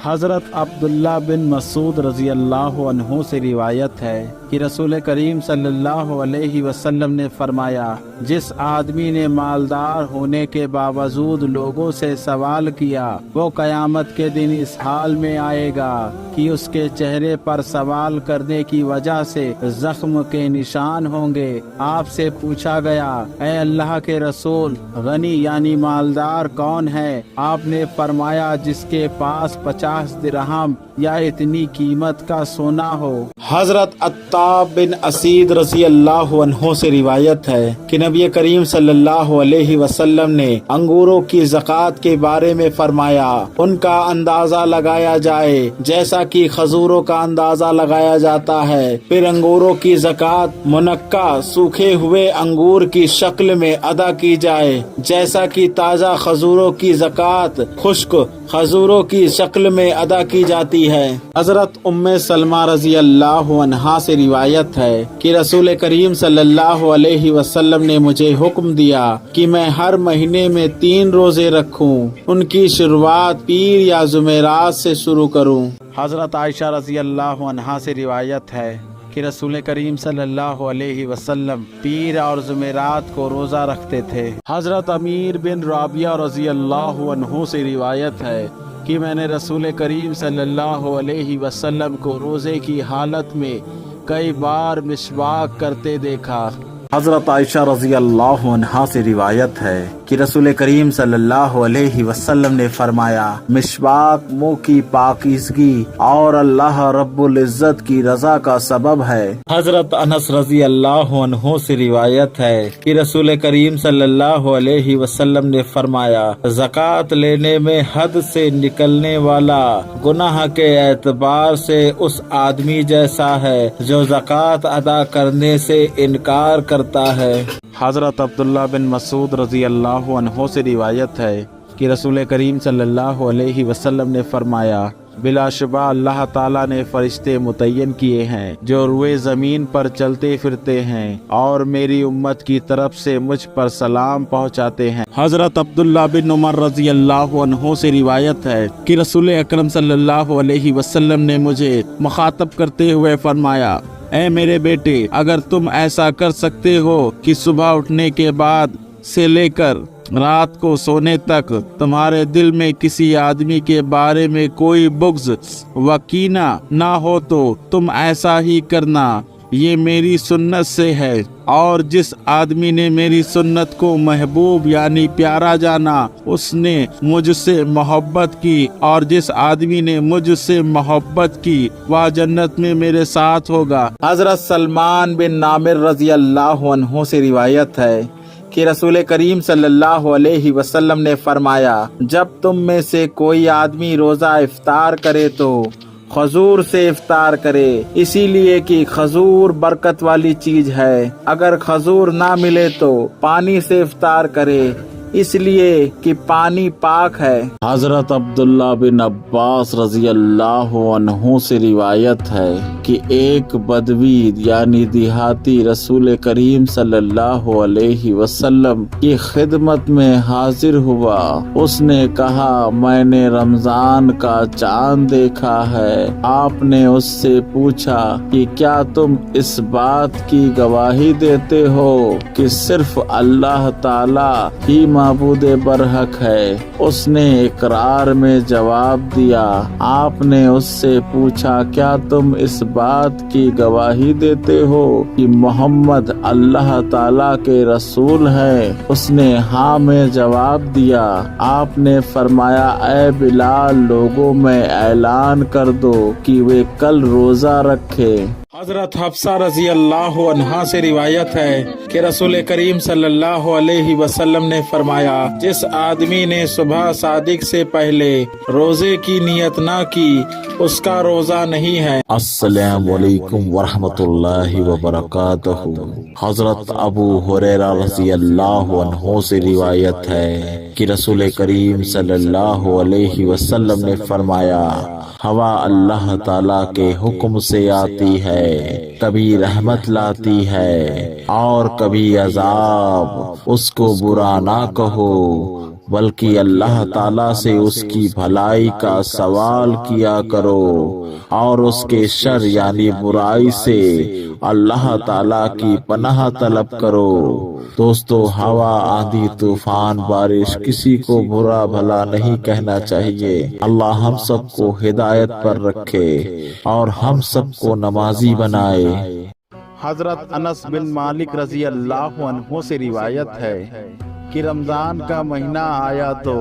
حضرت عبداللہ بن مسعود رضی اللہ عنہ سے روایت ہے کہ رسول کریم صلی اللہ علیہ وسلم نے فرمایا، جس آدمی نے مالدار ہونے کے باوجود لوگوں سے سوال کیا وہ قیامت کے دن اس حال میں آئے گا کہ اس کے چہرے پر سوال کرنے کی وجہ سے زخم کے نشان ہوں گے۔ آپ سے پوچھا گیا، اے اللہ کے رسول، غنی یعنی مالدار کون ہے؟ آپ نے فرمایا، جس کے پاس 50 درہم یا اتنی قیمت کا سونا ہو۔ حضرت عطاب بن اسید رضی اللہ عنہ سے روایت ہے کہ نبی کریم صلی اللہ علیہ وسلم نے انگوروں کی زکوٰۃ کے بارے میں فرمایا، ان کا اندازہ لگایا جائے جیسا کہ کھجوروں کا اندازہ لگایا جاتا ہے، پھر انگوروں کی زکوٰۃ منقع سوکھے ہوئے انگور کی شکل میں ادا کی جائے جیسا کہ تازہ کھجوروں کی زکوٰۃ خشک کھجوروں کی شکل میں ادا کی جاتی ہے۔ حضرت ام سلمہ رضی اللہ عنہا سے روایت ہے کہ رسول کریم صلی اللہ علیہ وسلم نے مجھے حکم دیا کہ میں ہر مہینے میں 3 روزے رکھوں، ان کی شروعات پیر یا جمعرات سے شروع کروں۔ حضرت عائشہ رضی اللہ عنہا سے روایت ہے کہ رسول کریم صلی اللہ علیہ وسلم پیر اور جمعرات کو روزہ رکھتے تھے۔ حضرت امیر بن رابعہ رضی اللہ عنہ سے روایت ہے کہ میں نے رسول کریم صلی اللہ علیہ وسلم کو روزے کی حالت میں کئی بار مسواک کرتے دیکھا۔ حضرت عائشہ رضی اللہ عنہا سے روایت ہے کہ رسول کریم صلی اللہ علیہ وسلم نے فرمایا، مسواک منہ کی پاکیزگی اور اللہ رب العزت کی رضا کا سبب ہے۔ حضرت انس رضی اللہ عنہ سے روایت ہے کہ رسول کریم صلی اللہ علیہ وسلم نے فرمایا، زکوٰۃ لینے میں حد سے نکلنے والا گناہ کے اعتبار سے اس آدمی جیسا ہے جو زکوٰۃ ادا کرنے سے انکار کرتا ہے۔ حضرت عبداللہ بن مسعود رضی اللہ عنہ سے روایت ہے کہ رسول کریم صلی اللہ علیہ وسلم نے فرمایا، بلا شبہ اللہ تعالیٰ نے فرشتے متعین کیے ہیں جو روئے زمین پر چلتے پھرتے ہیں اور میری امت کی طرف سے مجھ پر سلام پہنچاتے ہیں۔ حضرت عبداللہ بن عمر رضی اللہ عنہ سے روایت ہے کہ رسول اکرم صلی اللہ علیہ وسلم نے مجھے مخاطب کرتے ہوئے فرمایا، اے میرے بیٹے، اگر تم ایسا کر سکتے ہو کہ صبح اٹھنے کے بعد سے لے کر رات کو سونے تک تمہارے دل میں کسی آدمی کے بارے میں کوئی بغض و کینہ نہ ہو تو تم ایسا ہی کرنا، یہ میری سنت سے ہے، اور جس آدمی نے میری سنت کو محبوب یعنی پیارا جانا اس نے مجھ سے محبت کی، اور جس آدمی نے مجھ سے محبت کی وہ جنت میں میرے ساتھ ہوگا۔ حضرت سلمان بن عامر رضی اللہ عنہ سے روایت ہے کہ رسول کریم صلی اللہ علیہ وسلم نے فرمایا، جب تم میں سے کوئی آدمی روزہ افطار کرے تو کھجور سے افطار کرے، اسی لیے کہ کھجور برکت والی چیز ہے، اگر کھجور نہ ملے تو پانی سے افطار کرے، اس لیے کہ پانی پاک ہے۔ حضرت عبداللہ بن عباس رضی اللہ عنہ سے روایت ہے کہ ایک بدوی یعنی دیہاتی رسول کریم صلی اللہ علیہ وسلم کی خدمت میں حاضر ہوا۔ اس نے کہا، میں نے رمضان کا چاند دیکھا ہے۔ آپ نے اس سے پوچھا کہ کیا تم اس بات کی گواہی دیتے ہو کہ صرف اللہ تعالی ہی معبود برحق ہے؟ اس نے اقرار میں جواب دیا۔ آپ نے اس سے پوچھا، کیا تم اس بات کی گواہی دیتے ہو کہ محمد اللہ تعالیٰ کے رسول ہے؟ اس نے ہاں میں جواب دیا۔ آپ نے فرمایا، اے بلال، لوگوں میں اعلان کر دو کہ وہ کل روزہ رکھے۔ حضرت حفصہ رضی اللہ عنہا سے روایت ہے کہ رسول کریم صلی اللہ علیہ وسلم نے فرمایا، جس آدمی نے صبح صادق سے پہلے روزے کی نیت نہ کی اس کا روزہ نہیں ہے۔ السلام علیکم ورحمۃ اللہ وبرکاتہ۔ حضرت ابو ہریرہ رضی اللہ عنہ سے روایت ہے کہ رسول کریم صلی اللہ علیہ وسلم نے فرمایا، ہوا اللہ تعالیٰ کے حکم سے آتی ہے، کبھی رحمت لاتی ہے اور کبھی عذاب، اس کو برا نہ کہو، بلکہ اللہ تعالیٰ سے اس کی بھلائی کا سوال کیا کرو اور اس کے شر یعنی برائی سے اللہ تعالیٰ کی پناہ طلب کرو۔ دوستو، ہوا، آندھی، طوفان، بارش، کسی کو برا بھلا نہیں کہنا چاہیے۔ اللہ ہم سب کو ہدایت پر رکھے اور ہم سب کو نمازی بنائے۔ حضرت انس بن مالک رضی اللہ عنہ سے روایت ہے کہ رمضان کا مہینہ آیا تو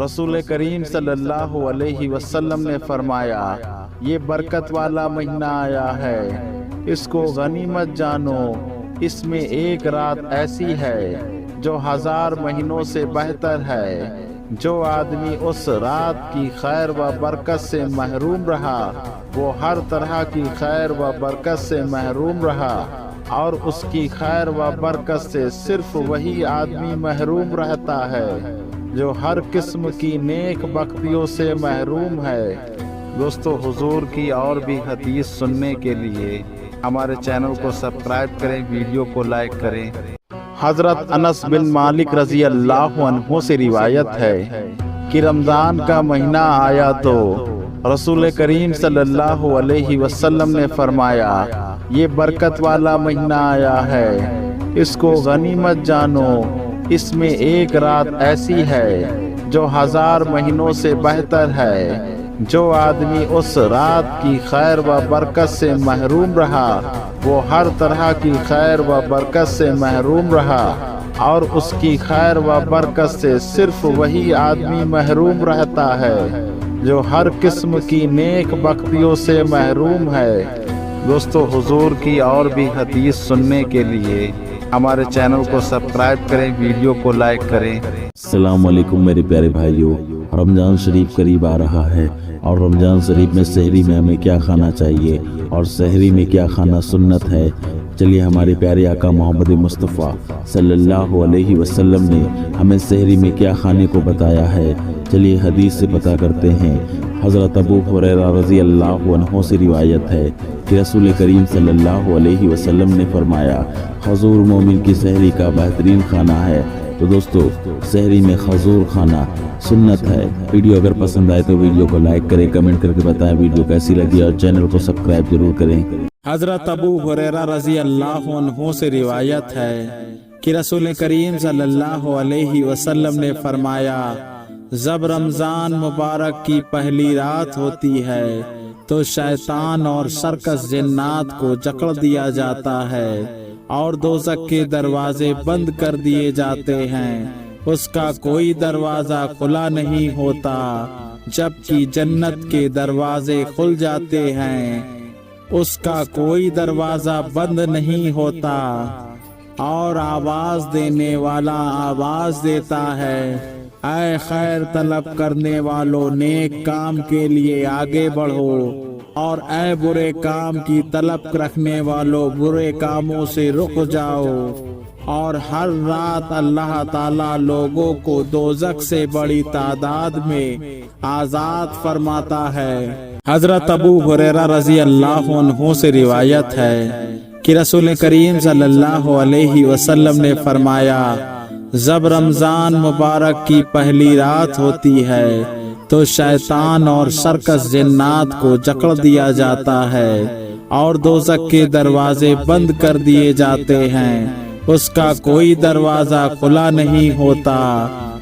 رسول کریم صلی اللہ علیہ وسلم نے فرمایا، یہ برکت والا مہینہ آیا ہے، اس کو غنیمت جانو، اس میں ایک رات ایسی ہے جو 1000 مہینوں سے بہتر ہے۔ جو آدمی اس رات کی خیر و برکت سے محروم رہا وہ ہر طرح کی خیر و برکت سے محروم رہا، اور اس کی خیر و برکت سے صرف وہی آدمی محروم رہتا ہے جو ہر قسم کی نیک بختیوں سے محروم ہے۔ دوستو، حضور کی اور بھی حدیث سننے کے لیے ہمارے چینل کو سبسکرائب کریں، ویڈیو کو لائک کریں۔ حضرت انس بن مالک رضی اللہ عنہ سے روایت ہے کہ رمضان کا مہینہ آیا تو رسول کریم صلی اللہ علیہ وسلم نے فرمایا، یہ برکت والا مہینہ آیا ہے، اس کو غنیمت جانو، اس میں ایک رات ایسی ہے جو 1000 مہینوں سے بہتر ہے۔ جو آدمی اس رات کی خیر و برکت سے محروم رہا وہ ہر طرح کی خیر و برکت سے محروم رہا، اور اس کی خیر و برکت سے صرف وہی آدمی محروم رہتا ہے جو ہر قسم کی نیک بختیوں سے محروم ہے۔ دوستو، حضور کی اور بھی حدیث سننے کے لیے ہمارے چینل کو سبسکرائب کریں، ویڈیو کو لائک کریں۔ السلام علیکم میرے پیارے بھائیوں، رمضان شریف قریب آ رہا ہے، اور رمضان شریف میں سحری میں ہمیں کیا کھانا چاہیے اور سحری میں کیا کھانا سنت ہے۔ چلیے، ہمارے پیارے آقا محمد مصطفیٰ صلی اللہ علیہ وسلم نے ہمیں سحری میں کیا کھانے کو بتایا ہے، چلیے حدیث سے پتہ کرتے ہیں۔ حضرت ابو ہریرہ رضی اللہ عنہ سے روایت ہے کہ رسول کریم صلی اللہ علیہ وسلم نے فرمایا، حضور مومن کی سحری کا بہترین کھانا ہے۔ تو دوستو، سحری میں خضور کھانا سنت ہے۔ ویڈیو اگر پسند آئے تو ویڈیو کو لائک کریں، کمنٹ کر کے بتائیں ویڈیو کیسی لگی، اور چینل کو سبسکرائب ضرور کریں۔ حضرت ابو ہریرہ رضی اللہ عنہ سے روایت ہے کہ رسول کریم صلی اللہ علیہ وسلم نے فرمایا، جب رمضان مبارک کی پہلی رات ہوتی ہے تو شیطان اور سرکس جنات کو جکڑ دیا جاتا ہے اور دوزخ کے دروازے بند کر دیے جاتے ہیں، اس کا کوئی دروازہ کھلا نہیں ہوتا، جبکہ جنت کے دروازے کھل جاتے ہیں، اس کا کوئی دروازہ بند نہیں ہوتا، اور آواز دینے والا آواز دیتا ہے، اے خیر طلب کرنے والوں، نیک کام کے لیے آگے بڑھو، اور اے برے کام کی طلب رکھنے والوں، برے کاموں سے رک جاؤ۔ اور ہر رات اللہ تعالیٰ لوگوں کو دوزخ سے بڑی تعداد میں آزاد فرماتا ہے۔ حضرت ابو ہریرہ رضی اللہ عنہ سے روایت ہے کہ رسول کریم صلی اللہ علیہ وسلم نے فرمایا، جب رمضان مبارک کی پہلی رات ہوتی ہے تو شیطان اور سرکس جنات کو جکڑ دیا جاتا ہے اور دوزخ کے دروازے بند کر دیے جاتے ہیں، اس کا کوئی دروازہ کھلا نہیں ہوتا،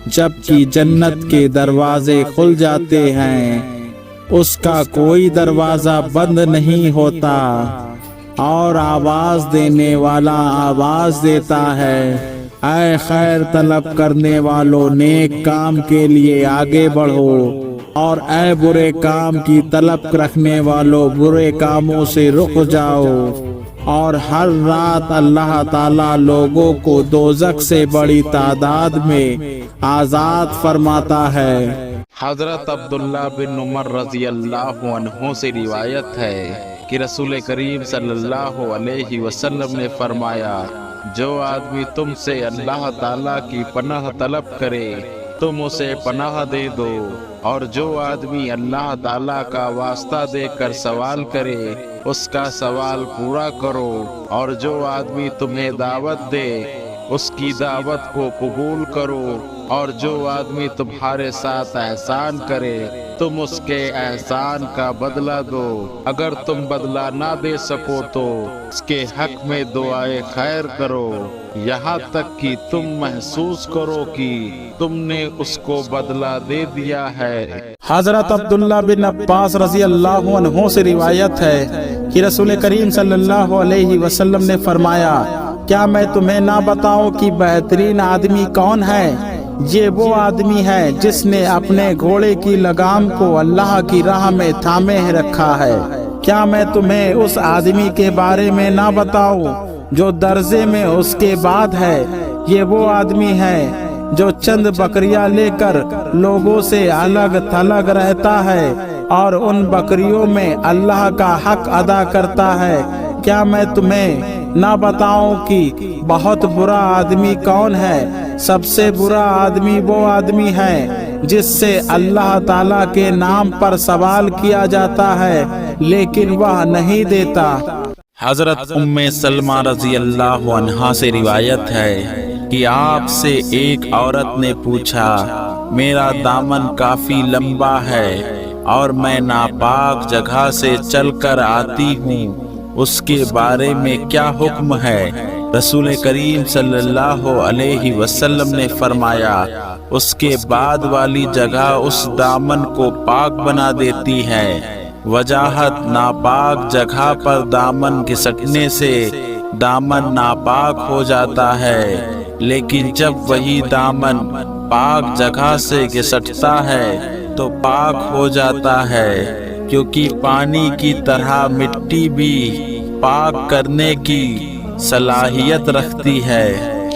جبکہ جنت کے دروازے کھل جاتے ہیں، اس کا کوئی دروازہ بند نہیں ہوتا، اور آواز دینے والا آواز دیتا ہے، اے خیر طلب کرنے والوں، نیک کام کے لیے آگے بڑھو، اور اے برے کام کی طلب رکھنے والوں، برے کاموں سے رک جاؤ۔ اور ہر رات اللہ تعالیٰ لوگوں کو دوزخ سے بڑی تعداد میں آزاد فرماتا ہے۔ حضرت عبداللہ بن عمر رضی اللہ عنہ سے روایت ہے کہ رسول کریم صلی اللہ علیہ وسلم نے فرمایا، جو آدمی تم سے اللہ تعالیٰ کی پناہ طلب کرے تم اسے پناہ دے دو، اور جو آدمی اللہ تعالیٰ کا واسطہ دے کر سوال کرے اس کا سوال پورا کرو، اور جو آدمی تمہیں دعوت دے اس کی دعوت کو قبول کرو، اور جو آدمی تمہارے ساتھ احسان کرے تم اس کے احسان کا بدلہ دو، اگر تم بدلہ نہ دے سکو تو اس کے حق میں دعائے خیر کرو، یہاں تک کہ تم محسوس کرو کہ تم نے اس کو بدلہ دے دیا ہے۔ حضرت عبداللہ بن عباس رضی اللہ عنہ سے روایت ہے کہ رسول کریم صلی اللہ علیہ وسلم نے فرمایا، کیا میں تمہیں نہ بتاؤں کہ بہترین آدمی کون ہے؟ یہ وہ آدمی ہے جس نے اپنے گھوڑے کی لگام کو اللہ کی راہ میں تھامے رکھا ہے۔ کیا میں تمہیں اس آدمی کے بارے میں نہ بتاؤں جو درزے میں اس کے بعد ہے؟ یہ وہ آدمی ہے جو چند بکریاں لے کر لوگوں سے الگ تھلگ رہتا ہے اور ان بکریوں میں اللہ کا حق ادا کرتا ہے۔ کیا میں تمہیں نہ بتاؤں کہ بہت برا آدمی کون ہے؟ سب سے برا آدمی وہ آدمی ہے جس سے اللہ تعالیٰ کے نام پر سوال کیا جاتا ہے لیکن وہ نہیں دیتا۔ حضرت ام سلمہ رضی اللہ عنہا سے روایت ہے کہ آپ سے ایک عورت نے پوچھا، میرا دامن کافی لمبا ہے اور میں ناپاک جگہ سے چل کر آتی ہوں، اس کے بارے میں کیا حکم ہے؟ رسول کریم صلی اللہ علیہ وسلم نے فرمایا، اس کے بعد والی جگہ اس دامن کو پاک بنا دیتی ہے۔ وجاہت ناپاک جگہ پر دامن گھسٹنے سے دامن ناپاک ہو جاتا ہے، لیکن جب وہی دامن پاک جگہ سے گھسٹتا ہے تو پاک ہو جاتا ہے، کیونکہ پانی کی طرح مٹی بھی پاک کرنے کی صلاحیت رکھتی ہے۔